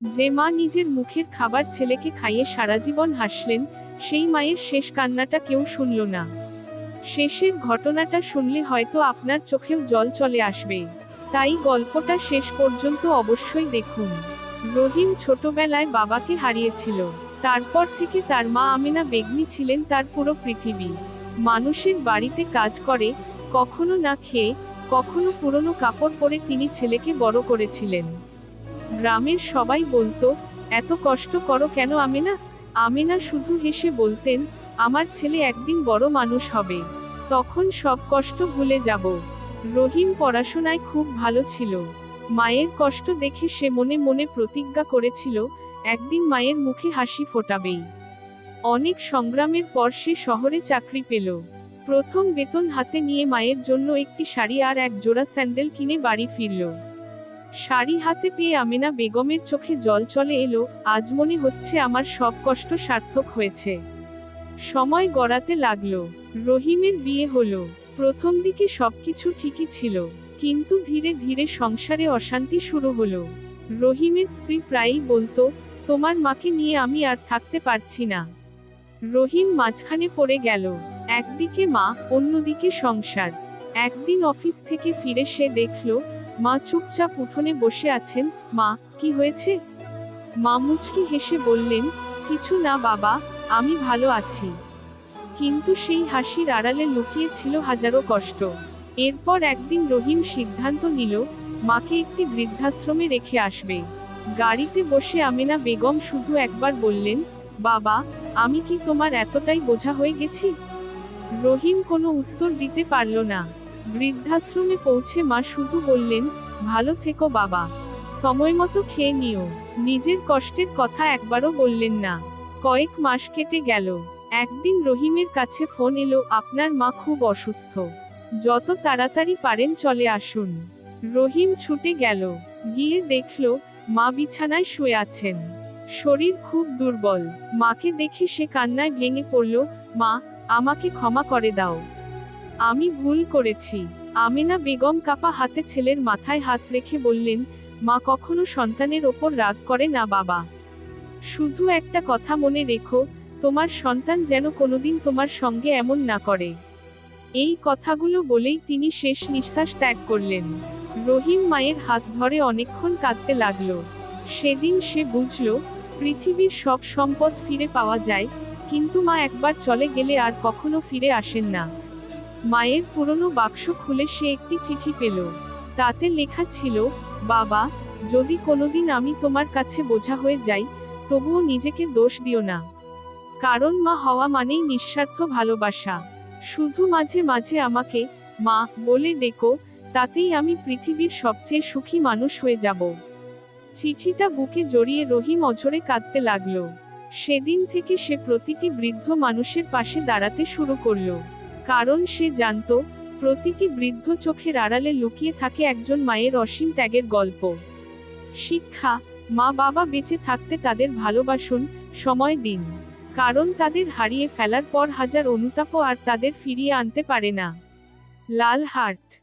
যে মা নিজের মুখের খাবার ছেলেকে খাইয়ে সারা জীবন হাসলেন, সেই মায়ের শেষ কান্নাটা কেউ শুনল না। শেষের ঘটনাটা শুনলে হয়তো আপনার চোখেও জল চলে আসবে। তাই গল্পটা শেষ পর্যন্ত অবশ্যই দেখুন। রহিম ছোটবেলায় বাবাকে হারিয়েছিল। তারপর থেকে তার মা আমেনা বেগম ছিলেন তার পুরো পৃথিবী। মানুষের বাড়িতে কাজ করে, কখনো না খেয়ে, কখনো পুরনো কাপড় পরে তিনি ছেলেকে বড় করেছিলেন। গ্রামের সবাই বলতো, এত কষ্ট করো কেন আমেনা? আমেনা শুধু হেসে বলতেন, আমার ছেলে একদিন বড় মানুষ হবে, তখন সব কষ্ট ভুলে যাব। রহিম পড়াশোনায় খুব ভালো ছিল। মায়ের কষ্ট দেখে সে মনে মনে প্রতিজ্ঞা করেছিল, একদিন মায়ের মুখে হাসি ফোটাবেই। অনেক সংগ্রামের পর সে শহরে চাকরি পেল। প্রথম বেতন হাতে নিয়ে মায়ের জন্য একটি শাড়ি আর এক জোড়া স্যান্ডেল কিনে বাড়ি ফিরল। শাড়ি হাতে পেয়ে আমেনা বেগমের চোখে জল চলে এলো, আজ মনে হচ্ছে আমার সব কষ্ট সার্থক হয়েছে। সময় গড়াতে লাগলো। রহিমের বিয়ে হলো। প্রথম দিকে সবকিছু ঠিকই ছিল, কিন্তু ধীরে ধীরে সংসারে অশান্তি শুরু হলো। রহিমের স্ত্রী প্রায়ই বলতো, তোমার মাকে নিয়ে আমি আর থাকতে পারছি না। রহিম মাঝখানে পড়ে গেল। একদিকে মা, অন্যদিকে সংসার। একদিন অফিস থেকে ফিরে সে দেখল, মা চুপচাপ উঠোনে বসে আছেন। মা, কি হয়েছে? মা মুচকি হেসে বললেন, কিছু না বাবা, আমি ভালো আছি। কিন্তু সেই হাসির আড়ালে লুকিয়ে ছিল হাজারো কষ্ট। এরপর একদিন রহিম সিদ্ধান্ত নিল, মাকে একটি বৃদ্ধাশ্রমে রেখে আসবে। গাড়িতে বসে আমেনা বেগম শুধু একবার বললেন, বাবা, আমি কি তোমার এতটাই বোঝা হয়ে গেছি? রহিম কোনো উত্তর দিতে পারল না। বৃদ্ধাশ্রমে পৌঁছে মা শুধু বললেন, ভালো থেকো বাবা, সময়মতো খেয়ে নিও। নিজের কষ্টের কথা একবারও বললেন না। কয়েক মাস কেটে গেল। একদিন রহিমের কাছে ফোন এলো, আপনার মা খুব অসুস্থ, যত তাড়াতাড়ি পারেন চলে আসুন। রহিম ছুটে গেল। গিয়ে দেখল, মা বিছানায় শুয়ে আছেন, শরীর খুব দুর্বল। মাকে দেখে সে কান্নায় ভেঙে পড়ল, মা, আমাকে ক্ষমা করে দাও, আমি ভুল করেছি। আমেনা বেগম কাপা হাতে ছেলের মাথায় হাত রেখে বললেন, মা কখনো সন্তানের ওপর রাগ করে না বাবা। শুধু একটা কথা মনে রেখো, তোমার সন্তান যেন কোনোদিন তোমার সঙ্গে এমন না করে। এই কথাগুলো বলেই তিনি শেষ নিঃশ্বাস ত্যাগ করলেন। রহিম মায়ের হাত ধরে অনেকক্ষণ কাঁদতে লাগলো। সেদিন সে বুঝল, পৃথিবীর সব সম্পদ ফিরে পাওয়া যায়, কিন্তু মা একবার চলে গেলে আর কখনো ফিরে আসেন না। মায়ের পুরনো বাক্স খুলে সে একটি চিঠি পেল। তাতে লেখা ছিল, বাবা, যদি কোনোদিন আমি তোমার কাছে বোঝা হয়ে যাই, তবুও নিজেকে দোষ দিও না। কারণ মা হওয়া মানেই নিঃস্বার্থ ভালোবাসা। শুধু মাঝে মাঝে আমাকে মা বলে ডেকো, তাতেই আমি পৃথিবীর সবচেয়ে সুখী মানুষ হয়ে যাব। চিঠিটা বুকে জড়িয়ে রহিম অঝরে কাঁদতে লাগলো। সেদিন থেকে সে প্রতিটি বৃদ্ধ মানুষের পাশে দাঁড়াতে শুরু করলো। কারণ সে জানত, প্রতিটি বৃদ্ধ চোখের আড়ালে লুকিয়ে থাকে একজন মায়ের অসীম ত্যাগের গল্প। শিক্ষা, মা বাবা বেঁচে থাকতে তাদের ভালোবাসুন, সময় দিন। কারণ তাদের হারিয়ে ফেলার পর হাজার অনুতাপও আর তাদের ফিরিয়ে আনতে পারে না। লাল হার্ট।